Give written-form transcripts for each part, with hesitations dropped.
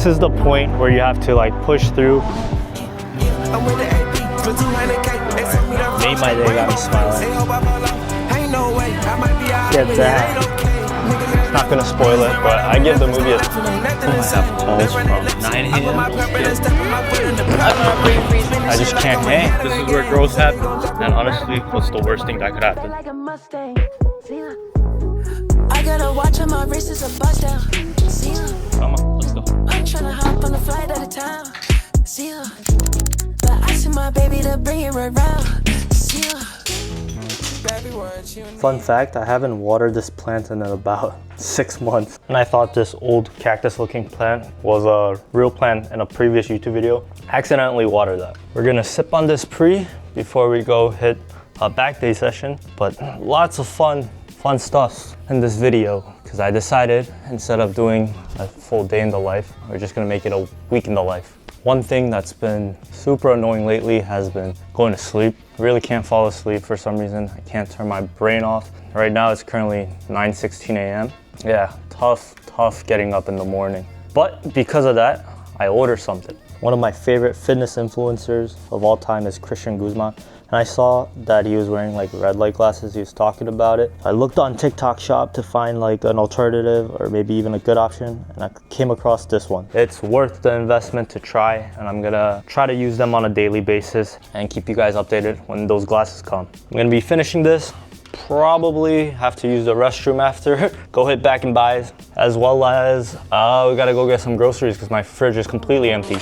This is the point where you have to like push through. Made my day, got me smiling. Get that. It's not gonna spoil it, but I give the movie a... I have calls from 9 a.m. I just can't hang. This is where growth happens. And honestly, what's the worst thing that could happen? I gotta watch my races a bust down. Come on, let's go. I'm tryna hop on the flight out of town. See ya. But I see my baby to bring it around. See ya. Fun fact, I haven't watered this plant in about 6 months. And I thought this old cactus looking plant was a real plant in a previous YouTube video. Accidentally watered that. We're gonna sip on this pre before we go hit a back day session. But lots of fun stuff in this video, because I decided instead of doing a full day in the life, we're just gonna make it a week in the life. One thing that's been super annoying lately has been going to sleep. I really can't fall asleep for some reason. I can't turn my brain off. Right now it's currently 9:16 a.m. Yeah, tough getting up in the morning. But because of that, I ordered something. One of my favorite fitness influencers of all time is Christian Guzman. And I saw that he was wearing like red light glasses. He was talking about it. I looked on TikTok shop to find like an alternative or maybe even a good option. And I came across this one. It's worth the investment to try. And I'm gonna try to use them on a daily basis and keep you guys updated when those glasses come. I'm gonna be finishing this. Probably have to use the restroom after. Go hit back and buys. As well as we gotta go get some groceries because my fridge is completely empty.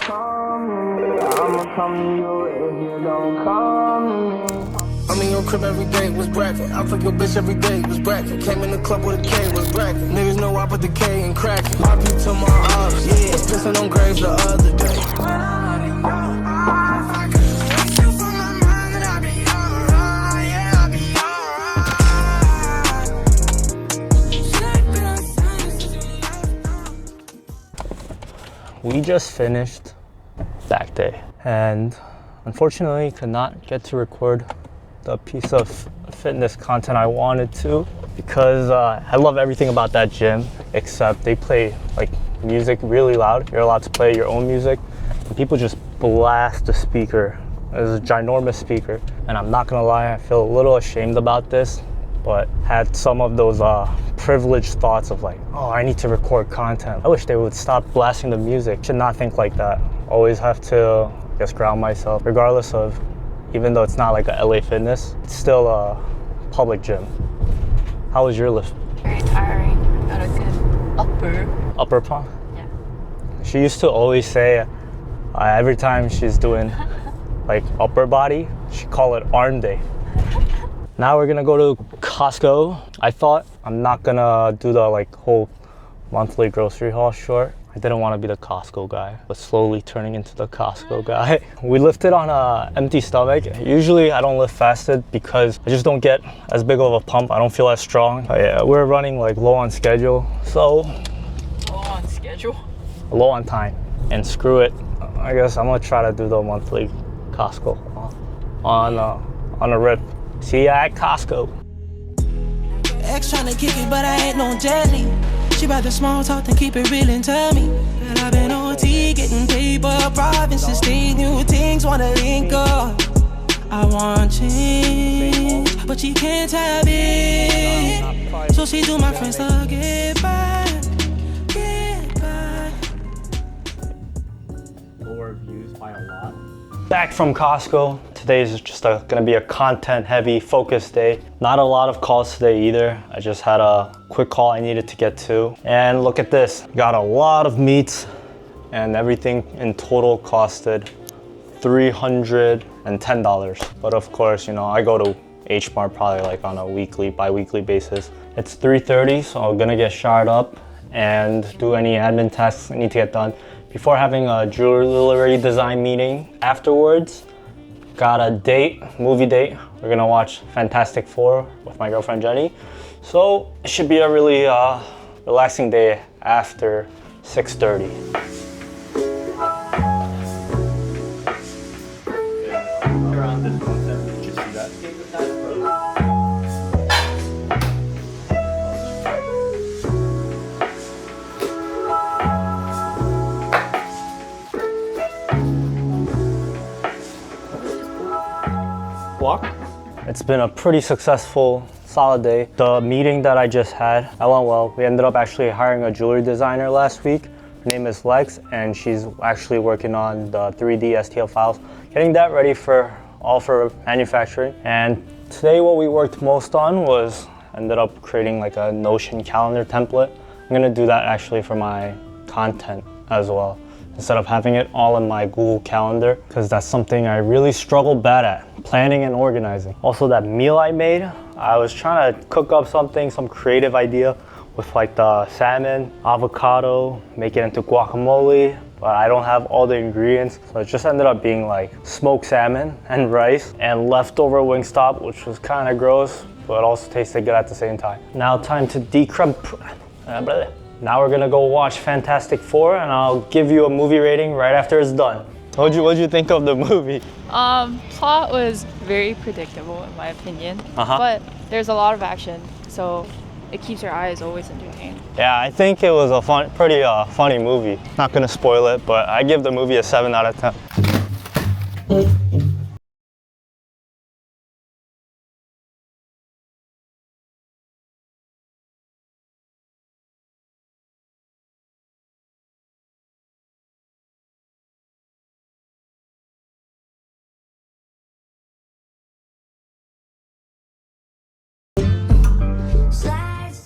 I'm in your crib every day, was bracket. I fuck your bitch every day, was bracket. Came in the club with a K, was bracket. Niggas know I put the K in crack. RP to my ops, yeah. Was pissing on graves the other day. We just finished back day and unfortunately could not get to record the piece of fitness content I wanted to because I love everything about that gym except they play like music really loud. You're allowed to play your own music and people just blast the speaker. It's a ginormous speaker and I'm not gonna lie, I feel a little ashamed about this, but had some of those privileged thoughts of like, oh, I need to record content. I wish they would stop blasting the music. Should not think like that. Always have to, I guess, ground myself, regardless of, even though it's not like a LA Fitness, it's still a public gym. How was your lift? Very tiring. Got a good upper pump? Yeah. She used to always say, every time she's doing like upper body, she call it arm day. Now we're gonna go to Costco. I thought I'm not gonna do the like whole monthly grocery haul short. I didn't want to be the Costco guy, but slowly turning into the Costco guy. We lifted on an empty stomach. Usually I don't lift fasted because I just don't get as big of a pump. I don't feel as strong. But yeah, we're running like low on schedule. So low on schedule? Low on time. And screw it. I guess I'm gonna try to do the monthly Costco on a rip. See ya at Costco. Ex tryna kick it, but I ain't no jelly. She rather small talk than keep it real and tell me that I've been OT, getting paper, provinces, things, new things, wanna link up. I want change, but she can't have it. So she do my friends to get back, get back. Lower views by a lot. Back from Costco. Today is just gonna be a content heavy focus day. Not a lot of calls today either. I just had a quick call I needed to get to. And look at this, got a lot of meats and everything in total costed $310. But of course, you know, I go to H Mart probably like on a bi-weekly basis. It's 3:30, so I'm gonna get showered up and do any admin tasks I need to get done before having a jewelry design meeting. Afterwards, got a date, movie date. We're gonna watch Fantastic Four with my girlfriend Jenny. So it should be a really relaxing day after 6:30. Around this concept, did you see that? vlog. It's been a pretty successful, solid day. The meeting that I just had, that went well. We ended up actually hiring a jewelry designer last week. Her name is Lex, and she's actually working on the 3D STL files, getting that ready for manufacturing. And today what we worked most on was ended up creating like a Notion calendar template. I'm gonna do that actually for my content as well, instead of having it all in my Google Calendar, because that's something I really struggle bad at, planning and organizing. Also, that meal I made, I was trying to cook up something, some creative idea with like the salmon, avocado, make it into guacamole, but I don't have all the ingredients. So it just ended up being like smoked salmon and rice and leftover Wingstop, which was kind of gross, but also tasted good at the same time. Now time to Now we're gonna go watch Fantastic Four, and I'll give you a movie rating right after it's done. What'd you think of the movie? Plot was very predictable in my opinion, but there's a lot of action, so it keeps your eyes always entertained. Yeah, I think it was a pretty funny movie. Not gonna spoil it, but I give the movie a 7 out of 10.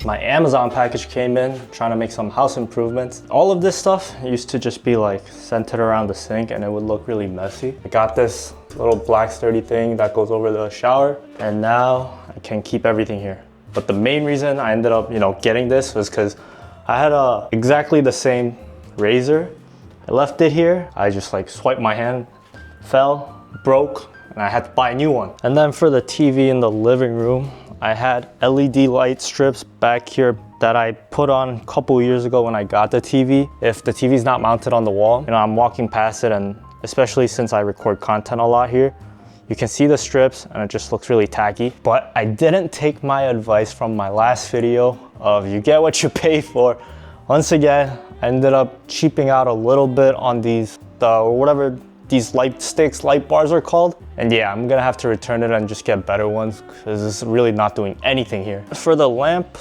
My Amazon package came in, trying to make some house improvements. All of this stuff used to just be like centered around the sink and it would look really messy. I got this little black sturdy thing that goes over the shower, and now I can keep everything here. But the main reason I ended up, getting this was because I had exactly the same razor. I left it here. I just like swiped my hand, fell, broke, and I had to buy a new one. And then for the TV in the living room, I had LED light strips back here that I put on a couple years ago when I got the TV. If the TV's not mounted on the wall, I'm walking past it, and especially since I record content a lot here, you can see the strips and it just looks really tacky. But I didn't take my advice from my last video of you get what you pay for. Once again, I ended up cheaping out a little bit on these light bars are called. And yeah, I'm gonna have to return it and just get better ones because it's really not doing anything here. For the lamp,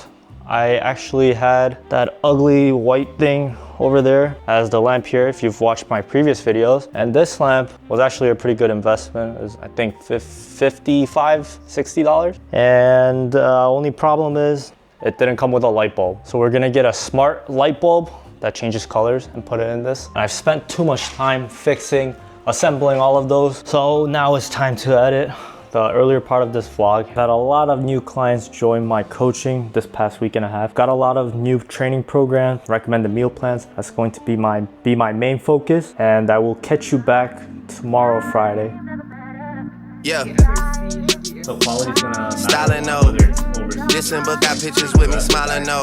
I actually had that ugly white thing over there as the lamp here, if you've watched my previous videos. And this lamp was actually a pretty good investment. It was, I think, $55, $60. And only problem is it didn't come with a light bulb. So we're gonna get a smart light bulb that changes colors and put it in this. And I've spent too much time assembling all of those. So now it's time to edit the earlier part of this vlog. I've had a lot of new clients join my coaching this past week and a half. Got a lot of new training programs, recommended meal plans. That's going to be my main focus. And I will catch you back tomorrow, Friday. Yeah. So quality's gonna styling no. Listen, but got pictures with me smiling no.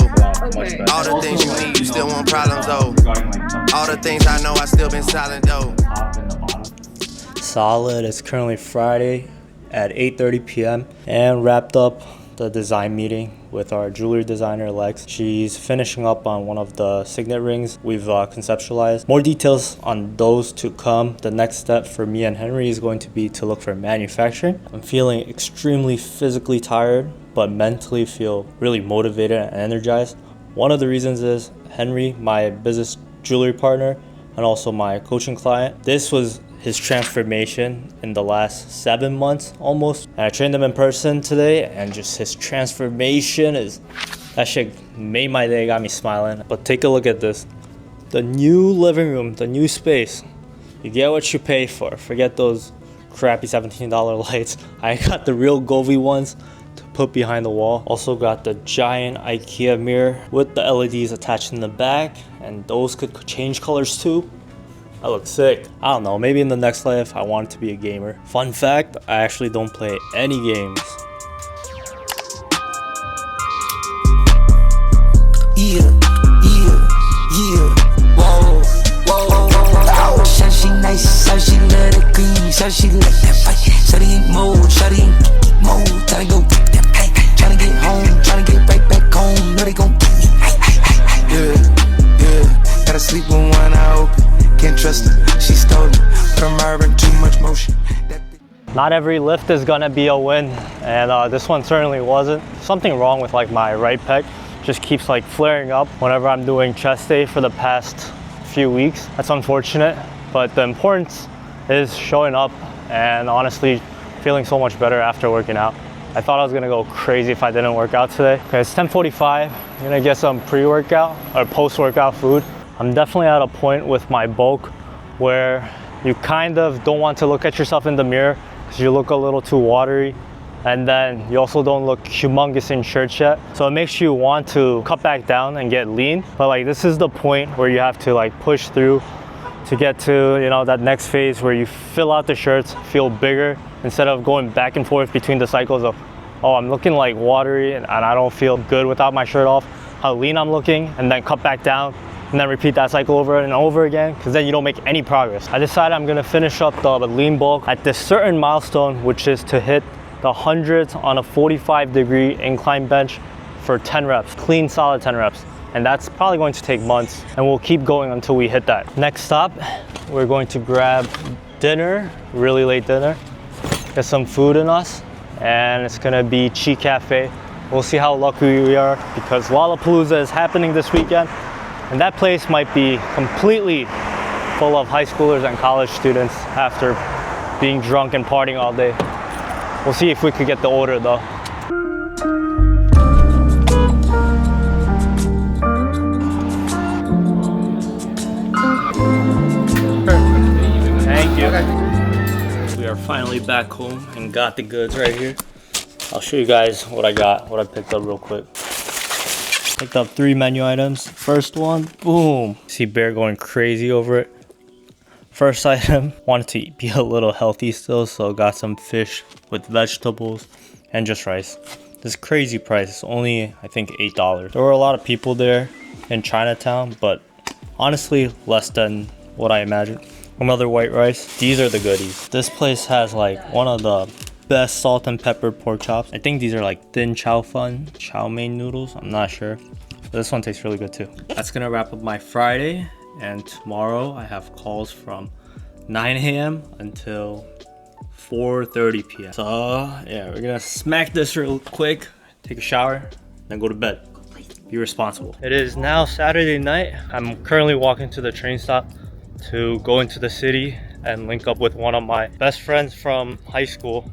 All the things you need, you still want problems though. All the things I know, I still been silent though. Solid. It's currently Friday at 8:30 p.m. and wrapped up the design meeting with our jewelry designer Lex. She's finishing up on one of the signet rings we've conceptualized. More details on those to come. The next step for me and Henry is going to be to look for manufacturing. I'm feeling extremely physically tired, but mentally feel really motivated and energized. One of the reasons is Henry, my business jewelry partner, and also my coaching client. This was his transformation in the last 7 months almost. And I trained him in person today, and just his transformation that shit made my day, got me smiling. But take a look at this. The new living room, the new space. You get what you pay for. Forget those crappy $17 lights. I got the real Govee ones to put behind the wall. Also got the giant IKEA mirror with the LEDs attached in the back, and those could change colors too. That looks sick. I don't know, maybe in the next life I want to be a gamer. Fun fact, I actually don't play any games. Yeah, whoa, whoa. She nice, so she love the green, so she love that fight. So they ain't mold, tryna go, tryna get home, tryna get right back home. No, they gon' yeah. Gotta sleep with one eye open. Can't trust her, she stole it. But I'm too much motion. Not every lift is gonna be a win, and this one certainly wasn't. Something wrong with like my right pec. Just keeps like flaring up whenever I'm doing chest day for the past few weeks. That's unfortunate, but the importance is showing up and honestly feeling so much better after working out. I thought I was gonna go crazy if I didn't work out today. Okay, it's 10:45. I'm gonna get some pre-workout or post-workout food. I'm definitely at a point with my bulk where you kind of don't want to look at yourself in the mirror because you look a little too watery. And then you also don't look humongous in shirts yet. So it makes you want to cut back down and get lean. But like this is the point where you have to like push through to get to, you know, that next phase where you fill out the shirts, feel bigger, instead of going back and forth between the cycles of, oh, I'm looking like watery and I don't feel good without my shirt off, how lean I'm looking, and then cut back down and then repeat that cycle over and over again, because then you don't make any progress. I decided I'm gonna finish up the lean bulk at this certain milestone, which is to hit the hundreds on a 45-degree incline bench for 10 reps, clean solid 10 reps. And that's probably going to take months, and we'll keep going until we hit that. Next stop, we're going to grab dinner, really late dinner, get some food in us, and it's gonna be Chi Cafe. We'll see how lucky we are because Lollapalooza is happening this weekend, and that place might be completely full of high schoolers and college students after being drunk and partying all day. We'll see if we could get the order though. Thank you. Okay. We are finally back home and got the goods right here. I'll show you guys what I got, what I picked up real quick. Picked up 3 menu items. First one, boom. See Bear going crazy over it. First item, wanted to be a little healthy still, so got some fish with vegetables and just rice. This crazy price, it's only I think $8. There were a lot of people there in Chinatown, but honestly less than what I imagined. Another white rice. These are the goodies. This place has like one of the best salt and pepper pork chops. I think these are like thin chow mein noodles. I'm not sure. But this one tastes really good too. That's gonna wrap up my Friday. And tomorrow I have calls from 9 a.m. until 4:30 p.m. So yeah, we're gonna smack this real quick, take a shower, then go to bed. Be responsible. It is now Saturday night. I'm currently walking to the train stop to go into the city and link up with one of my best friends from high school.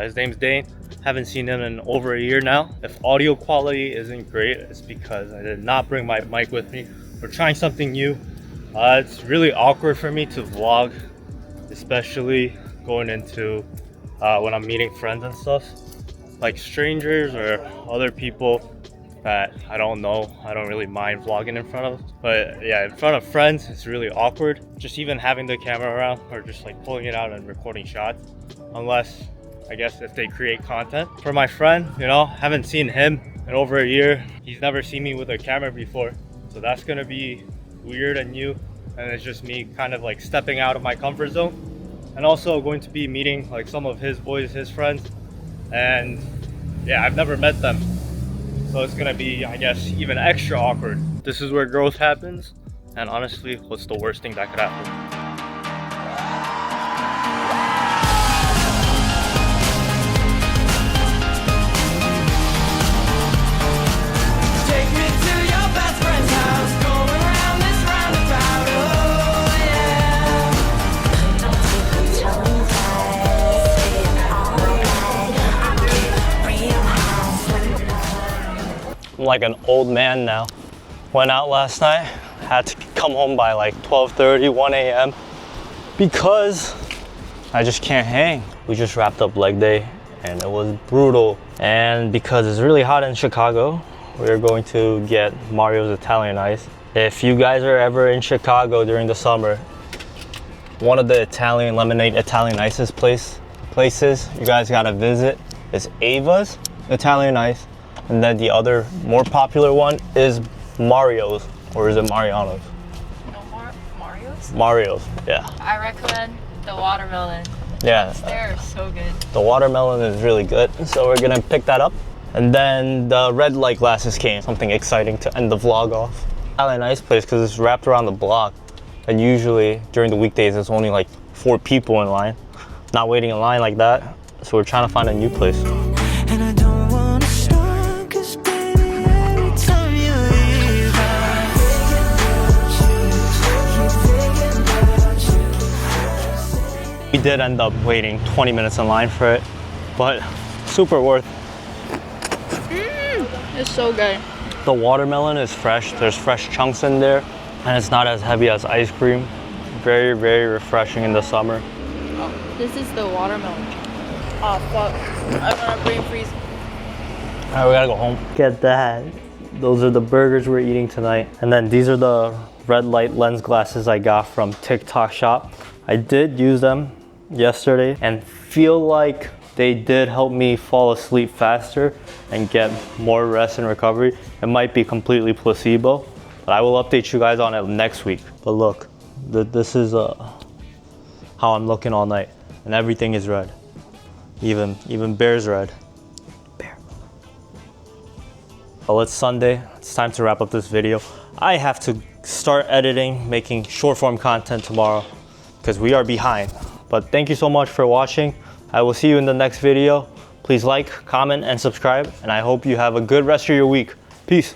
His name's Dane. Haven't seen him in over a year now. If audio quality isn't great, it's because I did not bring my mic with me. We're trying something new. It's really awkward for me to vlog, especially going into when I'm meeting friends and stuff. Like strangers or other people that I don't know, I don't really mind vlogging in front of. But yeah, in front of friends, it's really awkward. Just even having the camera around or just like pulling it out and recording shots. Unless, I guess, if they create content. For my friend, you know, haven't seen him in over a year. He's never seen me with a camera before. So that's gonna be weird and new, and it's just me kind of like stepping out of my comfort zone, and also going to be meeting like some of his boys, his friends, and yeah, I've never met them, so it's gonna be, I guess, even extra awkward. This is where growth happens, and honestly, what's the worst thing that could happen? I'm like an old man now. Went out last night, had to come home by like 12:30, 1 a.m. because I just can't hang. We just wrapped up leg day and it was brutal. And because it's really hot in Chicago, we're going to get Mario's Italian Ice. If you guys are ever in Chicago during the summer, one of the Italian lemonade Italian ices places you guys gotta visit is Ava's Italian Ice. And then the other more popular one is Mario's, or is it Mariano's? No, Mario's? Mario's, yeah. I recommend the watermelon. Yeah. They're so good. The watermelon is really good, so we're gonna pick that up. And then the red light glasses came, something exciting to end the vlog off. Italian Ice place because it's wrapped around the block, and usually during the weekdays there's only like 4 people in line. not waiting in line like that. So we're trying to find a new place. And I don't wanna stop, 'cause baby, every time you leave, I We did end up waiting 20 minutes in line for it, but super worth. It's so good. The watermelon is fresh. There's fresh chunks in there, and it's not as heavy as ice cream. Very, very refreshing in the summer. Oh, this is the watermelon. Oh fuck! I'm gonna brain freeze. All right, we gotta go home. Get that. Those are the burgers we're eating tonight. And then these are the red light lens glasses I got from TikTok shop. I did use them yesterday and feel like they did help me fall asleep faster and get more rest and recovery. It might be completely placebo, but I will update you guys on it next week. But look, this is how I'm looking all night, and everything is red. Even Bear's red. Bear. Well, it's Sunday. It's time to wrap up this video. I have to start editing, making short form content tomorrow because we are behind. But thank you so much for watching. I will see you in the next video. Please like, comment, and subscribe, and I hope you have a good rest of your week. Peace.